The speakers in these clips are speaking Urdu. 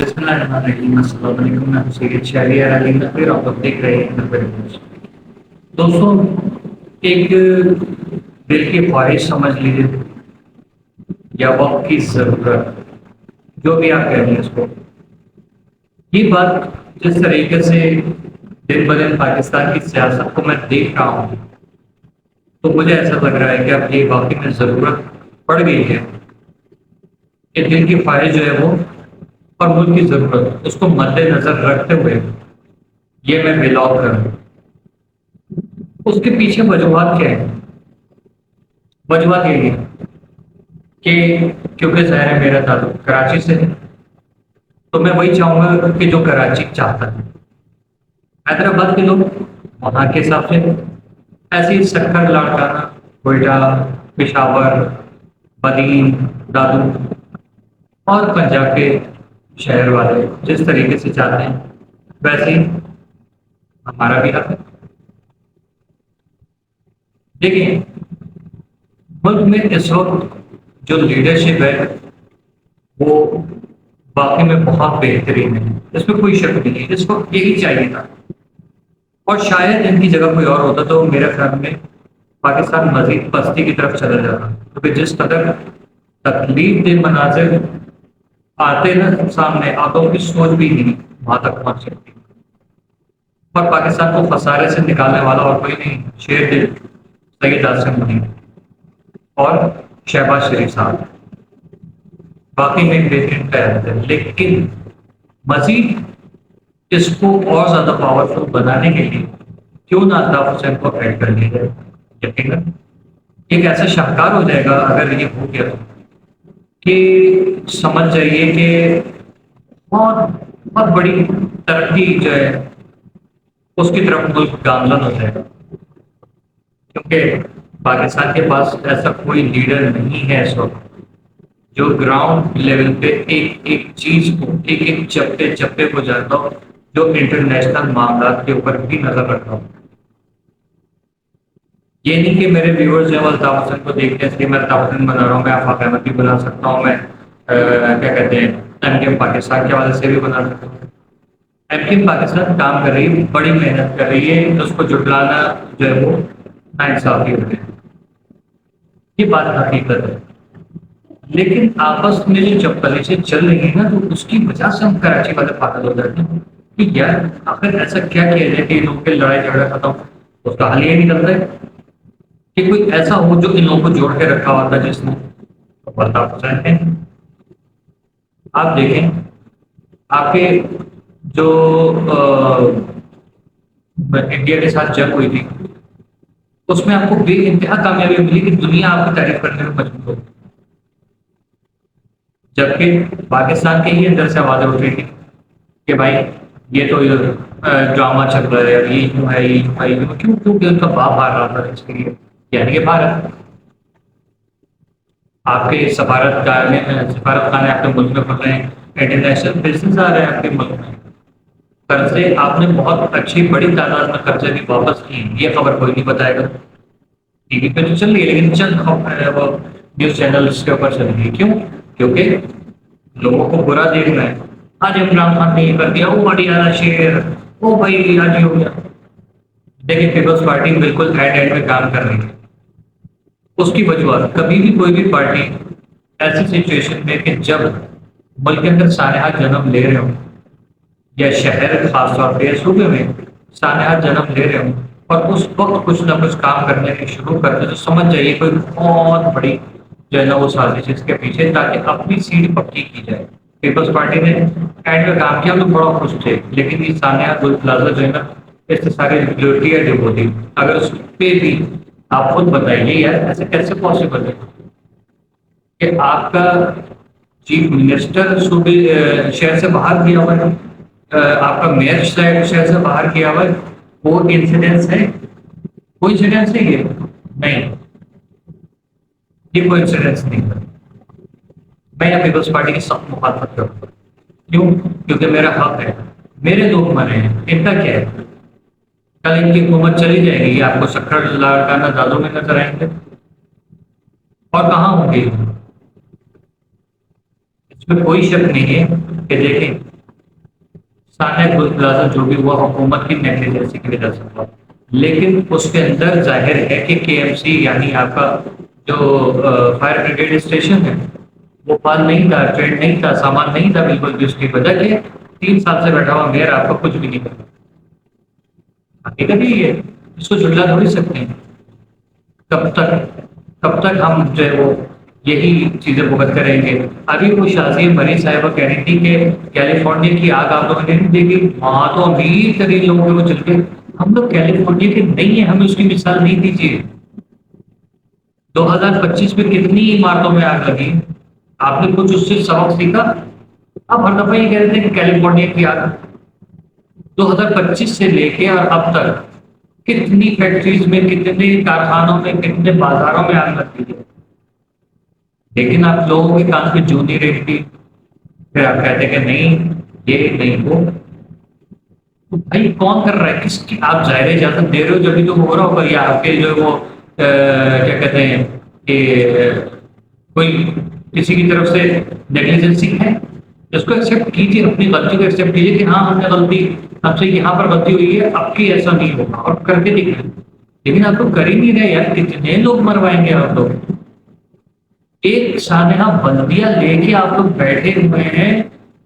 بسم اللہ الرحمن الرحیم السلام علیکم، میں سید شہری علی نقوی اور آپ دیکھ رہے ہیں نقوی نیوز۔ دوستوں، ایک دل کی خواہش سمجھ لیجیے یا وقت کی ضرورت، جو بھی آپ کہہ لیں اس کو، یہ بات جس طریقے سے دن بدن پاکستان کی سیاست کو میں دیکھ رہا ہوں تو مجھے ایسا لگ رہا ہے کہ اب یہ واقعی میں ضرورت پڑ گئی ہے کہ دل کی خواہش جو ہے وہ اور ملک کی ضرورت اس کو مد نظر رکھتے ہوئے یہ میں بلاگ کروں۔ اس کے پیچھے وجوہات کیا ہے؟ وجوہات یہ ہے کہ کیونکہ ظاہر ہے میرا تعلق کراچی سے ہے، تو میں وہی چاہوں گا کہ جو کراچی چاہتا ہے۔ حیدرآباد کے لوگ وہاں کے حساب سے ایسے ہی سکھر لاڑکانہ کوئٹہ پشاور بدین دادو اور پنجاب کے شہر والے جس طریقے سے چاہتے ہیں ویسے ہی ہمارا بھی حق ہے۔ دیکھیں، ملک میں اس وقت جو لیڈرشپ ہے وہ واقعی میں بہت بہترین ہے، اس میں کوئی شک نہیں ہے، اس کو یہی چاہیے تھا۔ اور شاید ان کی جگہ کوئی اور ہوتا تو میرے خیال میں پاکستان مزید پستی کی طرف چلا جاتا، کیونکہ جس قدر تکلیف دہ مناظر آتے نا سامنے، آنکھوں کی سوچ بھی نہیں وہاں تک پہنچ سکتی۔ اور پاکستان کو خسارے سے نکالنے والا اور کوئی نہیں، شیر دل سید آصم نہیں اور شہباز شریف صاحب باقی میں بہترین قیادت ہے، لیکن مزید اس کو اور زیادہ پاورفل بنانے کے لیے کیوں نہ الطاف حسین کو ایڈ کر لیا جائے۔ یقیناً ایک ایسا شاہکار ہو جائے گا اگر یہ ہو گیا کہ سمجھ جائیے کہ بہت بہت بڑی ترقی جو ہے اس کی طرف ملک گامزن ہو جائے گا، کیونکہ پاکستان کے پاس ایسا کوئی لیڈر نہیں ہے اس وقت جو گراؤنڈ لیول پہ ایک ایک چیز کو ایک ایک چپے چپے کو جانتا ہو، جو انٹرنیشنل معاملات کے اوپر بھی نظر رکھتا ہو۔ یہ نہیں کہ میرے ویورز جو الطاف حسین کو دیکھتے ہیں اس لیے میں الطاف حسین بنا رہا ہوں، میں آفاق احمد بھی بنا سکتا ہوں، میں کیا کہتے ہیں ایم کیم پاکستان کے حوالے سے بھی بنا سکتا ہوں۔ ایم کیم پاکستان کام کر رہی ہے، بڑی محنت کر رہی ہے، اس کو جٹلانا جو ہے وہ ناانصافی ہو ہے، یہ بات حقیقت ہے۔ لیکن آپس میں جو چپکلیچیں چل رہی ہیں نا، تو اس کی وجہ سے ہم کراچی والے پاگل ہو جاتے ہیں کہ یار آخر ایسا کیا کیا جائے کہ ان لوگوں کے لڑائی جھگڑا ختم ہو۔ اس کا حل یہ نکلتا ہے کہ کوئی ایسا ہو جو ان لوگوں کو جوڑ کے رکھا ہوا تھا، جس نے الطاف حسین ہے۔ آپ دیکھیں، آپ کے جو انڈیا کے ساتھ جنگ ہوئی تھی اس میں آپ کو بے انتہا کامیابی ملی کہ دنیا آپ کی تعریف کرنے میں مجبور ہو، جبکہ پاکستان کے ہی اندر سے آوازیں اٹھ رہی تھی کہ بھائی یہ تو ڈرامہ چل رہا ہے، یہ کیوں ہے، یہ کیوں ہے، یہ کیوں، کیونکہ ان کا باپ ہار رہا تھا اس کے لیے، یعنی کہ بھارت۔ آپ کے سفارت خانے آپ کے ملک میں کھل رہے ہیں، انٹرنیشنل بزنس آ رہے ہیں آپ کے ملک میں، قرضے آپ نے بہت اچھی بڑی تعداد میں قرضے بھی واپس کیے، یہ خبر کوئی نہیں بتائے گا، ٹی وی پہ تو چل رہی ہے لیکن چند نیوز چینل اس کے اوپر چل رہی ہے۔ کیوں؟ کیونکہ لوگوں کو برا دیکھنا ہے، آج عمران خان نے یہ کر دیا، وہ بڑی اعلیٰ شیر، وہ بھائی آج یہ ہو گیا۔ لیکن پیپلز پارٹی بالکل ہینڈ ہینڈ میں کام کر رہی ہے۔ اس کی وجوہات، کبھی بھی کوئی بھی پارٹی ایسی سچویشن میں کہ جب ملک کے اندر سانحہ جنم لے رہے ہوں یا شہر خاص طور پہ صوبے میں سانحہ جنم لے رہے ہوں اور اس وقت کچھ نہ کچھ کام کرنے کی شروع کرتے تو سمجھ جائیے کوئی بہت بڑی جو ہے نا وہ سازش اس کے پیچھے، تاکہ اپنی سیٹ پکی کی جائے۔ پیپلز پارٹی نے اینڈ میں کام کیا تو بڑا خوش تھے، لیکن یہ سانحہ گل پلازا جو ہے نا اس سے ساری لوٹیاں ڈب ہوتی، اگر اس پہ بھی آپ خود بتائیے یار ایسے کیسے پاسبل ہے کہ آپ کا چیف منسٹر صوبے شہر سے باہر کیا ہوا ہے، آپ کا میئر شہر سے باہر کیا ہوا ہے، وہ انسیڈنس ہے؟ کوئی انسیڈنس نہیں ہے، نہیں، یہ کوئی انسیڈنس نہیں ہے۔ میں یا پیپلز پارٹی کی سخت مخالفت کروں گا، کیوں؟ کیونکہ میرا حق ہے، میرے لوگ مرے ہیں، ان کا کیا ہے؟ کل ان کی حکومت چلی جائے گی، آپ کو سکھر لاڑکانہ دادوں میں نظر آئیں گے اور کہاں ہوں گے؟ اس میں کوئی شک نہیں ہے کہ دیکھیں سانحہ گل پلازا جو بھی ہوا حکومت کی نیگلیجنسی کی وجہ سے ہوا، لیکن اس کے اندر ظاہر ہے کہ کے ایم سی یعنی آپ کا جو فائر بریگیڈ اسٹیشن ہے وہ فعال نہیں تھا، ٹرینڈ نہیں تھا، سامان نہیں تھا بالکل بھی، اس کی وجہ کہ 3 سال سے بیٹھا ہوا میئر آپ کا کچھ بھی نہیں کرتا، حقیقت ہی ہے، اس کو جھٹلا تھوڑی سکتے ہیں۔ کب تک ہم جو ہے وہ یہی چیزیں بھگت کریں گے؟ ابھی وہ شازیہ مری صاحبہ کہہ رہی تھی کہ کیلیفورنیا کی آگ آپ لوگوں نے نہیں دیکھی، وہاں تو امیر ترین لوگ ہیں وہ چل کے، ہم لوگ کیلیفورنیا کے نہیں ہیں، ہمیں اس کی مثال نہیں دیجیے۔ 2025 میں کتنی عمارتوں میں آگ لگی، آپ نے کچھ اس سے سبق سیکھا؟ اب ہر دفعہ یہ کہہ رہے تھے کہ کیلیفورنیا کی آگ 2025 سے لے کے اور اب تک کتنی فیکٹریز میں، کتنے کارخانوں میں، کتنے بازاروں میں آگ لگتی ہے، لیکن آپ لوگوں کے کان پہ جو نہیں رہتی، پھر آپ کہتے کہ نہیں یہ نہیں وہ، تو بھائی کون کر رہا ہے؟ کس کی آپ ظاہر اجازت دے رہے ہو جبھی تو ہو رہا ہوگا، یا آپ کے جو ہے وہ کیا کہتے ہیں کہ کوئی کسی کی طرف سے نیگلیجنسی ہے؟ اس کو ایکسیپٹ کیجیے، اپنی غلطی کو ایکسیپٹ کیجیے کہ ہاں ہم نے غلطی، ہم سے یہاں پر غلطی ہوئی ہے، اب کی ایسا نہیں ہوگا، اور کر کے دکھائیں۔ لیکن آپ تو کر ہی نہیں رہے یار، کتنے لوگ مروائیں گے آپ لوگ؟ ایک سانحہ بلدیہ لے کے آپ لوگ بیٹھے ہوئے ہیں،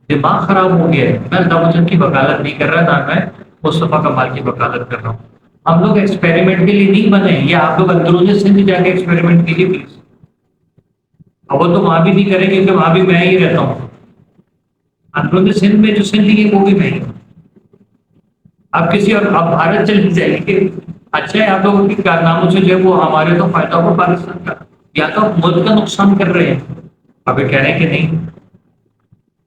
دماغ خراب ہو گیا ہے۔ میں الطاف حسن کی وکالت نہیں کر رہا تھا، میں مصطفیٰ کمال کی وکالت کر رہا ہوں۔ ہم لوگ ایکسپیریمنٹ کے لیے نہیں بنے، یا آپ لوگ اندرون سندھ جا کے ایکسپیریمنٹ کیجیے پلیز۔ اب وہ تو وہاں بھی نہیں کریں گے کیونکہ وہاں بھی میں ہی رہتا ہوں، اندرون سندھ میں جو سندھ ہے وہ بھی میں ہی ہوں۔ اب کسی اور اب بھارت چلے جائیے، اچھا ہے آپ لوگوں کے کارناموں سے جو ہے وہ ہمارے تو فائدہ ہو پاکستان کا، یا تو آپ ملک کا نقصان کر رہے ہیں، اب یہ کہہ رہے ہیں کہ نہیں۔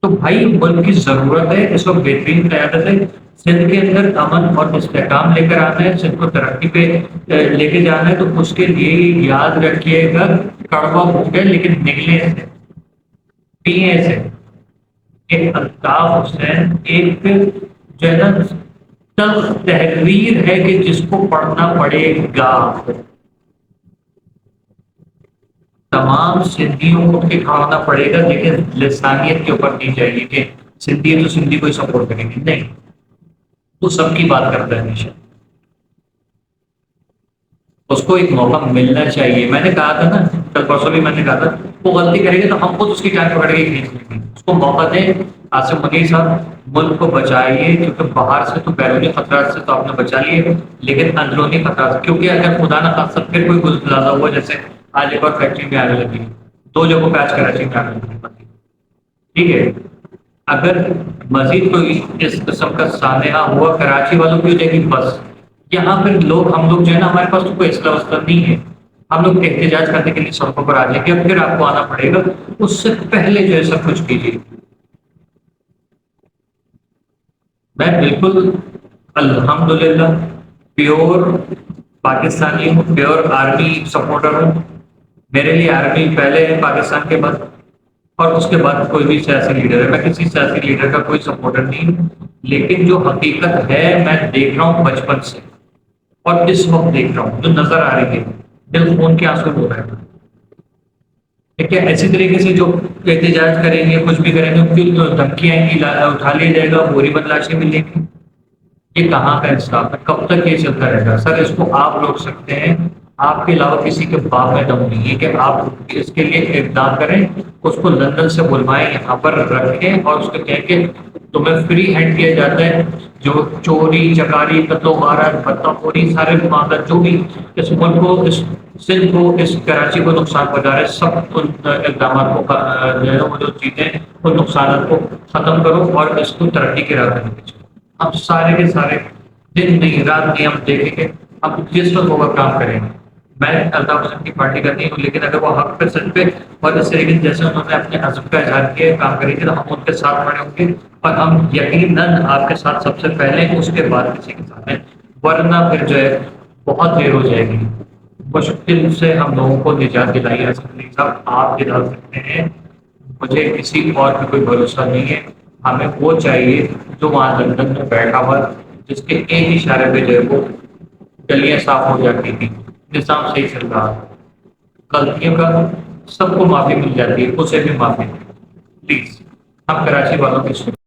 تو بھائی ملک کی ضرورت ہے اس وقت بہترین قیادت ہے، سندھ کے اندر امن اور استحکام لے کر آنا ہے، سندھ کو ترقی پہ لے کے جانا ہے، تو اس کے لیے یاد رکھیے گا کڑوا ہو گئے لیکن نگلے سے پیے سے کہ الطاف حسین ایک جو ہے نا تلخ تحریر ہے کہ جس کو پڑھنا پڑے گا، تمام سندھیوں کو کے کھانا پڑے گا، لیکن لسانیت کے اوپر نہیں چاہیے کہ سندھی تو سندھی کو ہی سپورٹ کریں گے، نہیں، تو سب کی بات کرتا ہے ہمیشہ، اس کو ایک موقع ملنا چاہیے۔ میں نے کہا تھا نا کل پرسوں بھی میں نے کہا تھا وہ غلطی کرے گی تو ہم خود اس کی ٹانگ پکڑ کے کھینچ لیں گے، اس کو موقع دیں۔ آصف منیر صاحب ملک کو بچائیے، کیونکہ باہر سے تو بیرونی خطرات سے تو آپ نے بچا لیے، لیکن اندرونی خطرات، کیونکہ اگر خدا نہ خاصہ پھر کوئی گل پلازا ہوا جیسے آج ایک اور فیکٹری میں آنے لگی، 2 جگہوں پہ آج کراچی میں آنے لگی، ٹھیک ہے، اگر مزید کوئی اس قسم کا سانحہ ہوا کراچی والوں کی ہو جائے گی بس، یہاں پھر ہم لوگ جو ہے نا ہمارے پاس تو کوئی اسلحہ وسلح نہیں ہے، ہم لوگ احتجاج کرنے کے لیے سڑکوں پر آ جائیں گے، پھر آپ کو آنا پڑے گا، اس سے پہلے جو ہے سب کچھ کیجیے۔ میں بالکل الحمدللہ پیور پاکستانی ہوں، پیور آرمی سپورٹر ہوں، میرے لیے آرمی پہلے ہے پاکستان کے بعد، اور اس کے بعد کوئی بھی سیاسی لیڈر ہے، میں کسی سیاسی لیڈر کا کوئی سپورٹر نہیں ہوں، لیکن جو حقیقت ہے میں دیکھ رہا ہوں بچپن سے، اور اس وقت دیکھ رہا ہوں جو نظر آ رہی ہے، دل خون کے آنسو ہو رہے ہیں کہ ایسی طریقے سے جو احتجاج کریں گے، کچھ بھی کریں گے، ان کی دھمکیاں آئیں گی، اٹھا لیا جائے گا، بوری بدلاشیں ملیں گی، یہ کہاں کا انصاف ہے؟ کب تک یہ چلتا رہے گا؟ سر اس کو آپ روک سکتے ہیں، آپ کے علاوہ کسی کے باپ میں دم نہیں ہے کہ آپ اس کے لیے اقدام کریں، اس کو لندن سے بلوائیں، یہاں پر رکھیں اور اس کو کہیں کہ تمہیں فری ہینڈ کیا جاتا ہے، جو چوری چکاری قتل و غارت بدنام خوری سارے معاملات جو بھی اس ملک کو، اس سندھ کو، اس کراچی کو نقصان پہنچا رہے ہیں، سب ان اقدامات کو جو ہے وہ جو چیزیں ان نقصانات کو ختم کرو اور اس کو ترقی کے راہ پہ لے چلو۔ ہم سارے کے سارے دن نہیں رات نہیں ہم دیکھیں گے، ہم جس وقت ہوگا کام کریں گے۔ میں الطاف حسن کی پارٹی کا نہیں ہوں، لیکن اگر وہ حق پہ سچ پہ اور اس طریقے سے جیسے انہوں نے اپنے عزم کا اظہار کیا ہے کام کریں گے تو ہم ان کے ساتھ کھڑے ہوں گے، اور ہم یقیناً آپ کے ساتھ سب سے پہلے اس کے بعد کسی کے ساتھ ہیں، ورنہ پھر جو ہے بہت دیر ہو جائے گی، مشکل سے ہم لوگوں کو نجات دلائی ہے۔ صاحب آپ دلا سکتے ہیں، مجھے کسی اور پہ کوئی بھروسہ نہیں ہے، ہمیں وہ چاہیے جو وہاں لندن میں بیٹھا ہوا جس کے ایک اشارے پہ جو ہے وہ گلیاں صاف ہو جاتی تھی، نظام صحیح چل رہا تھا، غلطیوں کا سب کو معافی مل جاتی ہے، اسے بھی معافی پلیز۔ آپ کراچی والوں کی